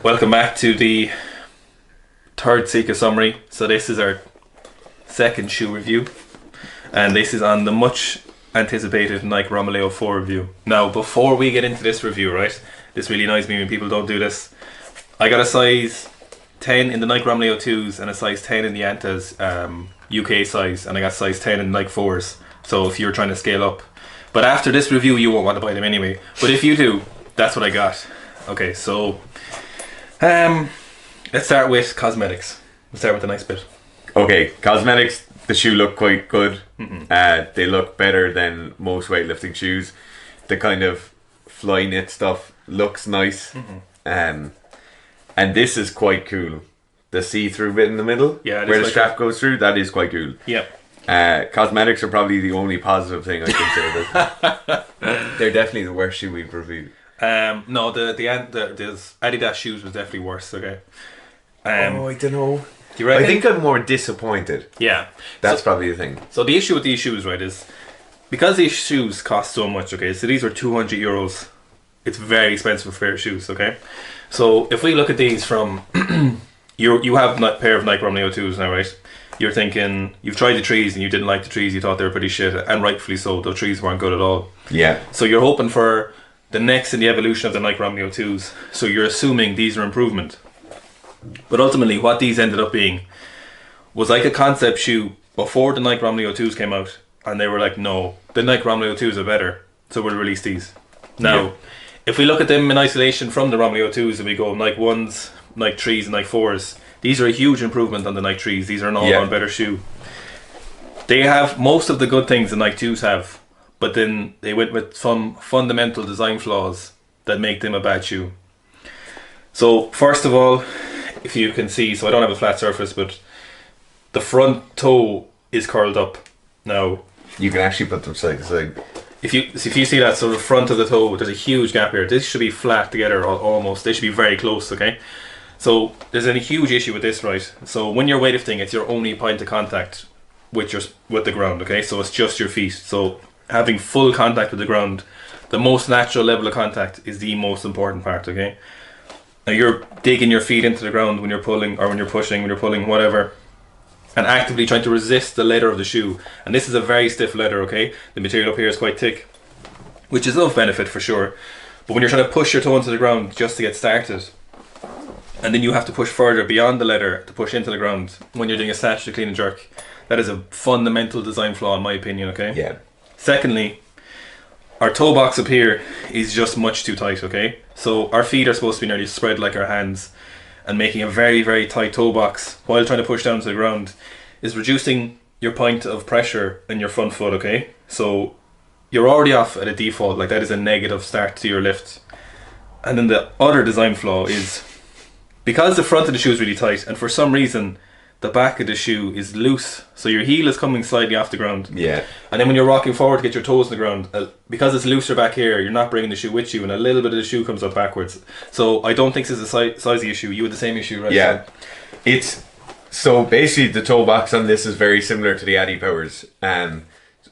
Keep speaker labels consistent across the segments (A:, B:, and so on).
A: Welcome back to the third Sika Summary. So this is our second shoe review, and this is on the much anticipated Nike Romaleo 4 review. Now, before we get into this review, right, this really annoys me when people don't do this. I got a size 10 in the Nike Romaleos 2s and a size 10 in the Antas UK size, and I got size 10 in the Nike 4s. So if you're trying to scale up, but after this review you won't want to buy them anyway, but if you do, that's what I got. Okay, so let's start with cosmetics. We'll start with the nice bit.
B: Okay, cosmetics, the shoe look quite good. They look better than most weightlifting shoes. The kind of fly knit stuff looks nice. And this is quite cool. The see-through bit in the middle,
A: yeah,
B: where the strap goes through, that is quite cool.
A: Yep.
B: Cosmetics are probably the only positive thing I can say about them. They're definitely the worst shoe we've reviewed.
A: No, the Adidas shoes was definitely worse. Okay.
B: I don't know.
A: Do you reckon?
B: I think I'm more disappointed.
A: Yeah,
B: that's probably the thing.
A: So the issue with these shoes, right, is because these shoes cost so much. Okay, so these are €200. It's very expensive for a pair of shoes. Okay, so if we look at these from you have a pair of Nike Romeo 2s now, right? You're thinking you've tried the trees and you didn't like the trees. You thought they were pretty shit, and rightfully so. The trees weren't good at all.
B: Yeah.
A: So you're hoping for the next in the evolution of the Nike Romeo 2s. So you're assuming these are improvement. But ultimately what these ended up being was like a concept shoe before the Nike Romeo 2s came out, and they were like, no, the Nike Romeo 2s are better, so we'll release these. Now, if we look at them in isolation from the Romeo 2s and we go Nike 1s, Nike 3s and Nike 4s, these are a huge improvement on the Nike 3s. These are an all-round better shoe. They have most of the good things the Nike 2s have, but then they went with some fundamental design flaws that make them a bad shoe. So first of all, if you can see, so I don't have a flat surface, but the front toe is curled up. Now
B: you can actually put them side to side.
A: If you see that, so the front of the toe, there's a huge gap here. This should be flat together almost. They should be very close, okay? So there's a huge issue with this, right? So when you're weightlifting, it's your only point of contact with the ground, okay? So it's just your feet. So having full contact with the ground, the most natural level of contact, is the most important part, okay? Now you're digging your feet into the ground when you're pulling, or when you're pushing, when you're pulling, whatever, and actively trying to resist the leather of the shoe. And this is a very stiff leather, okay? The material up here is quite thick, which is of benefit for sure. But when you're trying to push your toe into the ground just to get started, and then you have to push further beyond the leather to push into the ground when you're doing a snatch, a clean and jerk, that is a fundamental design flaw in my opinion, okay?
B: Yeah.
A: Secondly, our toe box up here is just much too tight, okay? So our feet are supposed to be nearly spread like our hands, and making a very, very tight toe box while trying to push down to the ground is reducing your point of pressure in your front foot, okay? So you're already off at a default, like that is a negative start to your lift. And then the other design flaw is, because the front of the shoe is really tight, and for some reason the back of the shoe is loose, so your heel is coming slightly off the ground.
B: Yeah.
A: And then when you're walking forward to get your toes in the ground, because it's looser back here, you're not bringing the shoe with you, and a little bit of the shoe comes up backwards. So I don't think this is a size issue. You had the same issue, right?
B: Yeah. So basically the toe box on this is very similar to the Adi Powers.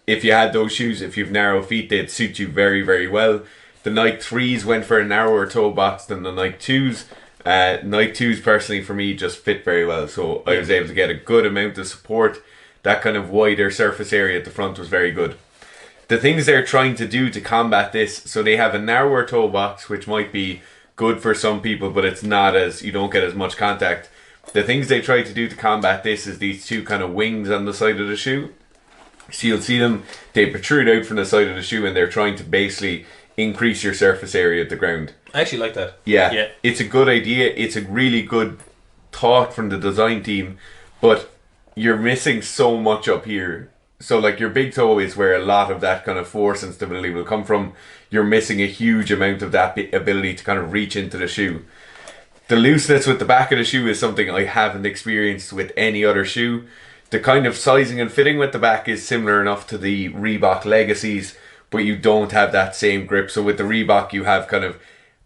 B: If you had those shoes, if you've narrow feet, they'd suit you very, very well. The Nike 3s went for a narrower toe box than the Nike 2s. Nike 2s personally for me just fit very well, so I was able to get a good amount of support. That kind of wider surface area at the front was very good. The things they're trying to do to combat this, so they have a narrower toe box, which might be good for some people, but it's not, as you don't get as much contact. The things they try to do to combat this is these two kind of wings on the side of the shoe. So you'll see them, they protrude out from the side of the shoe, and they're trying to basically increase your surface area at the ground.
A: I actually like that.
B: Yeah, it's a good idea. It's a really good thought from the design team, but you're missing so much up here. So like your big toe is where a lot of that kind of force and stability will come from. You're missing a huge amount of that ability to kind of reach into the shoe. The looseness with the back of the shoe is something I haven't experienced with any other shoe. The kind of sizing and fitting with the back is similar enough to the Reebok Legacies, but you don't have that same grip. So with the Reebok, you have kind of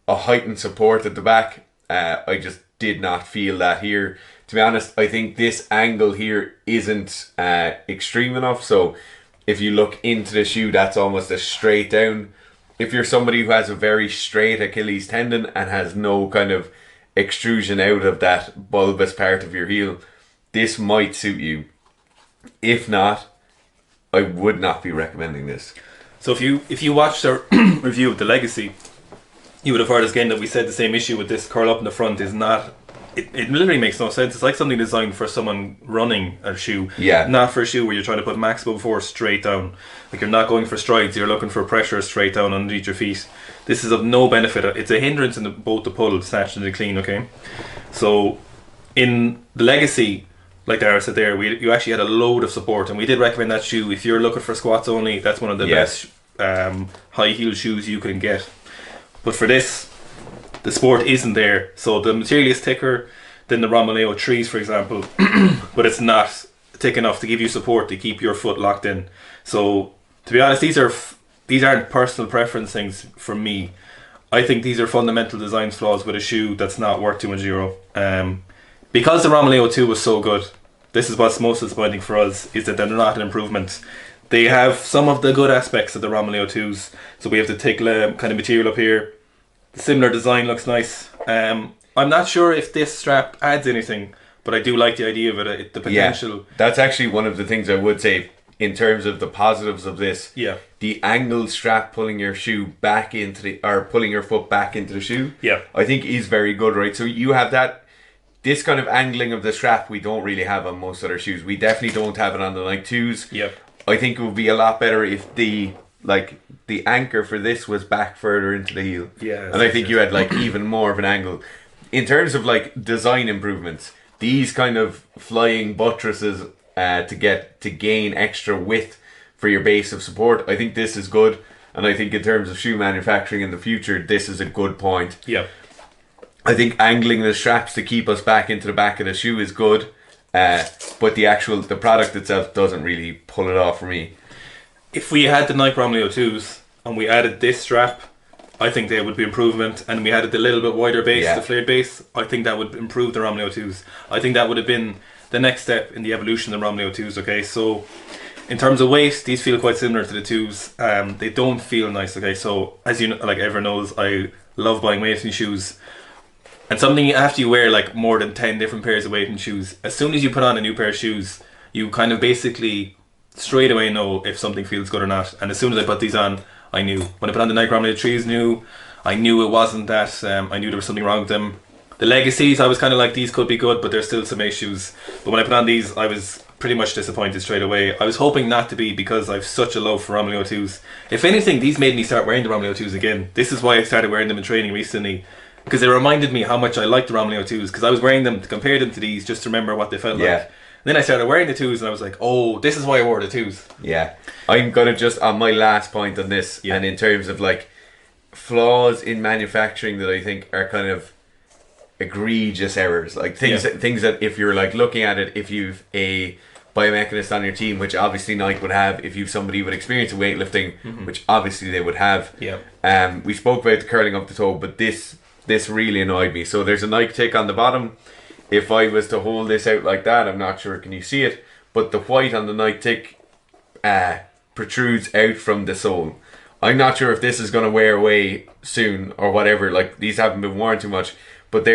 B: a heightened support at the back. I just did not feel that here. To be honest, I think this angle here isn't extreme enough. So if you look into the shoe, that's almost a straight down. if you're somebody who has a very straight Achilles tendon and has no kind of extrusion out of that bulbous part of your heel, this might suit you. If not, I would not be recommending this.
A: So if you watched our review of the Legacy, you would have heard us again that we said the same issue with this curl up in the front is not. It literally makes no sense. It's like something designed for someone running a shoe,
B: Yeah.
A: not for a shoe where you're trying to put maximum force straight down. Like you're not going for strides, you're looking for pressure straight down underneath your feet. This is of no benefit. It's a hindrance in both the pull, snatch and the clean, okay? So in the Legacy, like Dara said there, you actually had a load of support, and we did recommend that shoe. If you're looking for squats only, that's one of the best high heel shoes you can get. But for this, the support isn't there. So the material is thicker than the Romaleo 3s, for example, but it's not thick enough to give you support to keep your foot locked in. So to be honest, these aren't personal preference things for me. I think these are fundamental design flaws with a shoe that's not worth €200. Because the Romaleo 2 was so good, this is what's most disappointing for us, is that they're not an improvement. They have some of the good aspects of the Romaleo 2s. So we have the thick kind of material up here. The similar design looks nice. I'm not sure if this strap adds anything, but I do like the idea of it. The potential.
B: Yeah, that's actually one of the things I would say in terms of the positives of this.
A: Yeah.
B: The angled strap pulling your shoe back pulling your foot back into the shoe.
A: Yeah.
B: I think is very good, right? So you have this kind of angling of the strap we don't really have on most other shoes. We definitely don't have it on the Nike 2s.
A: Yep.
B: I think it would be a lot better if the anchor for this was back further into the heel.
A: Yeah.
B: And I think you had like even more of an angle. In terms of like design improvements, these kind of flying buttresses to gain extra width for your base of support, I think this is good. And I think in terms of shoe manufacturing in the future, this is a good point.
A: Yeah.
B: I think angling the straps to keep us back into the back of the shoe is good, but the product itself doesn't really pull it off for me.
A: If we had the Nike Romaleo 2s and we added this strap, I think they would be improvement, and we added the little bit wider base, the flared base, I think that would improve the Romaleo 2s. I think that would have been the next step in the evolution of the Romaleo 2s, okay? So in terms of weight, these feel quite similar to the 2s. They don't feel nice, okay? So as you know, like everyone knows, I love buying weightlifting shoes. And something after you wear like more than 10 different pairs of weightlifting shoes, as soon as you put on a new pair of shoes, you kind of basically straight away know if something feels good or not. And as soon as I put these on, I knew. When I put on the Nike Romaleos 3s, I knew it wasn't that. I knew there was something wrong with them. The Legacies, I was kind of like, these could be good, but there's still some issues. But when I put on these, I was pretty much disappointed straight away. I was hoping not to be, because I've such a love for Romaleos 2s. If anything, these made me start wearing the Romaleos 2s again. This is why I started wearing them in training recently, because it reminded me how much I liked the Romaleos 2s, because I was wearing them to compare them to these just to remember what they felt like. And then I started wearing the 2s and I was like, oh, this is why I wore the 2s. Yeah.
B: I'm going to just, on my last point on this, and in terms of like flaws in manufacturing that I think are kind of egregious errors, like things that if you're like looking at it, if you've a biomechanist on your team, which obviously Nike would have, if you've somebody with experience in weightlifting, which obviously they would have. We spoke about the curling up the toe, but this really annoyed me. So there's a Nike tick on the bottom. If I was to hold this out like that, I'm not sure, can you see it? But the white on the Nike tick protrudes out from the sole. I'm not sure if this is going to wear away soon or whatever. Like, these haven't been worn too much. But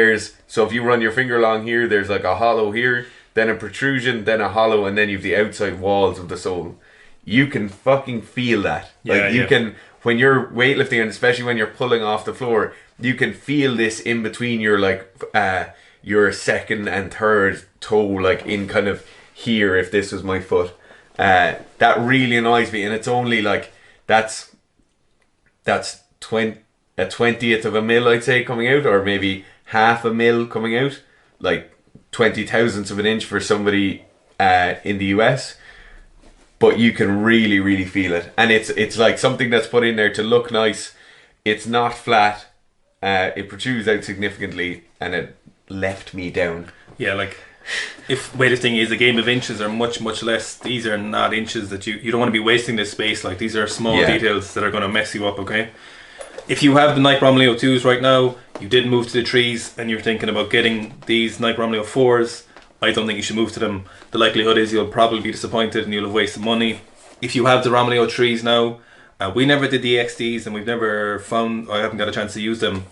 B: so if you run your finger along here, there's like a hollow here, then a protrusion, then a hollow, and then you've the outside walls of the sole. You can fucking feel that. You can, when you're weightlifting, and especially when you're pulling off the floor, you can feel this in between your your second and third toe, like in kind of here, if this was my foot. That really annoys me, and it's only like that's a 20th of a mil, I'd say, coming out, or maybe half a mil coming out, like 20 thousandths of an inch for somebody in the US. But you can really, really feel it, and it's like something that's put in there to look nice. It's not flat. It protrudes out significantly, and it left me down.
A: Yeah, like if weightlifting is a game of inches or much, much less, these are not inches that you don't want to be wasting this space. Like, these are small details that are going to mess you up, okay? If you have the Nike Romaleo 2s right now, you did move to the 3s, and you're thinking about getting these Nike Romaleo 4s, I don't think you should move to them. The likelihood is you'll probably be disappointed and you'll have wasted money. If you have the Romaleo 3s now, We never did the XDs, and we've never found. I haven't got a chance to use them.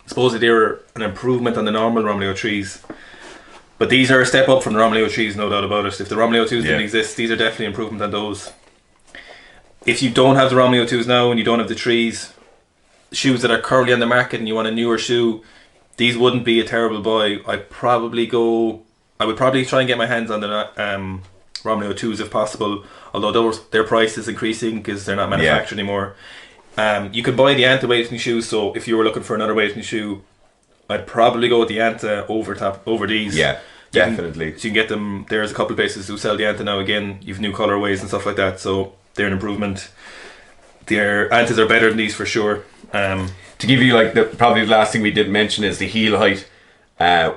A: Supposedly they were an improvement on the normal Romaleo 3s, but these are a step up from the Romaleo 3s, no doubt about it. If the Romaleo 2s didn't exist, these are definitely an improvement on those. If you don't have the Romaleo 2s now and you don't have the 3s, shoes that are currently on the market and you want a newer shoe, these wouldn't be a terrible buy. I would probably try and get my hands on the Romaleo 2s if possible, although their price is increasing because they're not manufactured anymore. You can buy the Anta weightlifting shoes, so if you were looking for another weightlifting shoe, I'd probably go with the Anta over these.
B: Yeah, definitely.
A: So you can get them. There's a couple of places who sell the Anta now. Again, you've new colorways and stuff like that, so they're an improvement. Their Antas are better than these for sure.
B: To give you like probably the last thing we didn't mention is the heel height,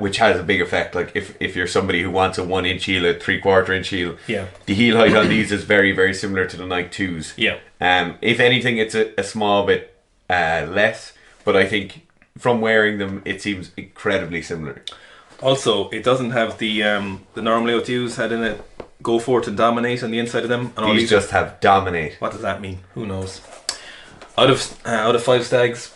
B: which has a big effect. Like if you're somebody who wants a 1 inch heel, a 3/4 inch heel, the heel height on these is very, very similar to the Nike 2s.
A: Yeah.
B: If anything, it's a small bit less, but I think from wearing them, it seems incredibly similar. Also,
A: it doesn't have the Romaleo 2s had in it go forth and dominate on the inside of them.
B: And these just have dominate.
A: What does that mean? Who knows? Out of 5 stags,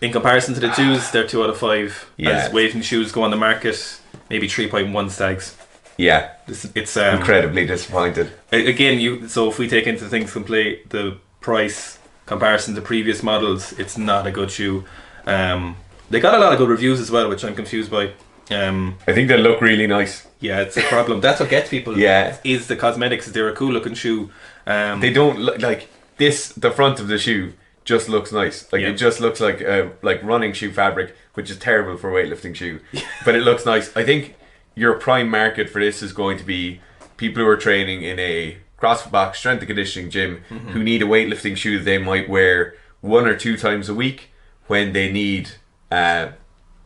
A: in comparison to the 2s, they're 2 out of 5.
B: Yeah.
A: As weightlifting shoes go on the market, maybe 3.1 stags.
B: Yeah.
A: It's
B: incredibly disappointed.
A: Again, so if we take into things the price comparison to previous models, it's not a good shoe. They got a lot of good reviews as well, which I'm confused by.
B: I think they look really nice.
A: Yeah, it's a problem. That's what gets people.
B: Yeah,
A: is the cosmetics. They're a cool looking shoe.
B: They don't look like this. The front of the shoe just looks nice. Like it just looks like running shoe fabric, which is terrible for a weightlifting shoe. But it looks nice. I think your prime market for this is going to be people who are training in a CrossFit box, strength and conditioning gym, who need a weightlifting shoe that they might wear 1 or 2 times a week when they need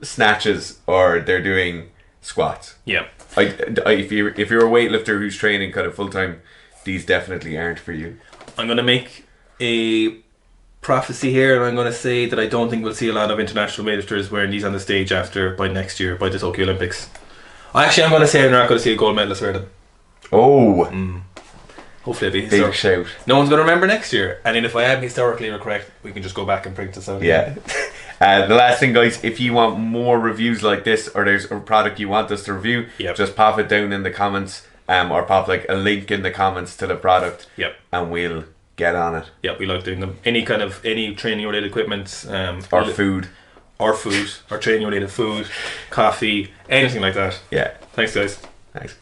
B: snatches or they're doing squats.
A: Yeah.
B: If you're a weightlifter who's training kind of full time, these definitely aren't for you.
A: I'm going to make a prophecy here, and I'm going to say that I don't think we'll see a lot of international weightlifters wearing these on the stage by next year, by the Tokyo Olympics. I'm going to say I'm not going to see a gold medalist wear them.
B: Oh.
A: Hopefully it'll be
B: big shout.
A: No one's going to remember next year, and then if I am historically correct, we can just go back and print this out.
B: Yeah. The last thing, guys, if you want more reviews like this, or there's a product you want us to review, just pop it down in the comments, or pop like a link in the comments to the product, and we'll get on it.
A: Yeah, we like doing them. Any training related equipment,
B: or food,
A: or training related food, coffee, anything like that.
B: Yeah.
A: Thanks, guys.
B: Thanks.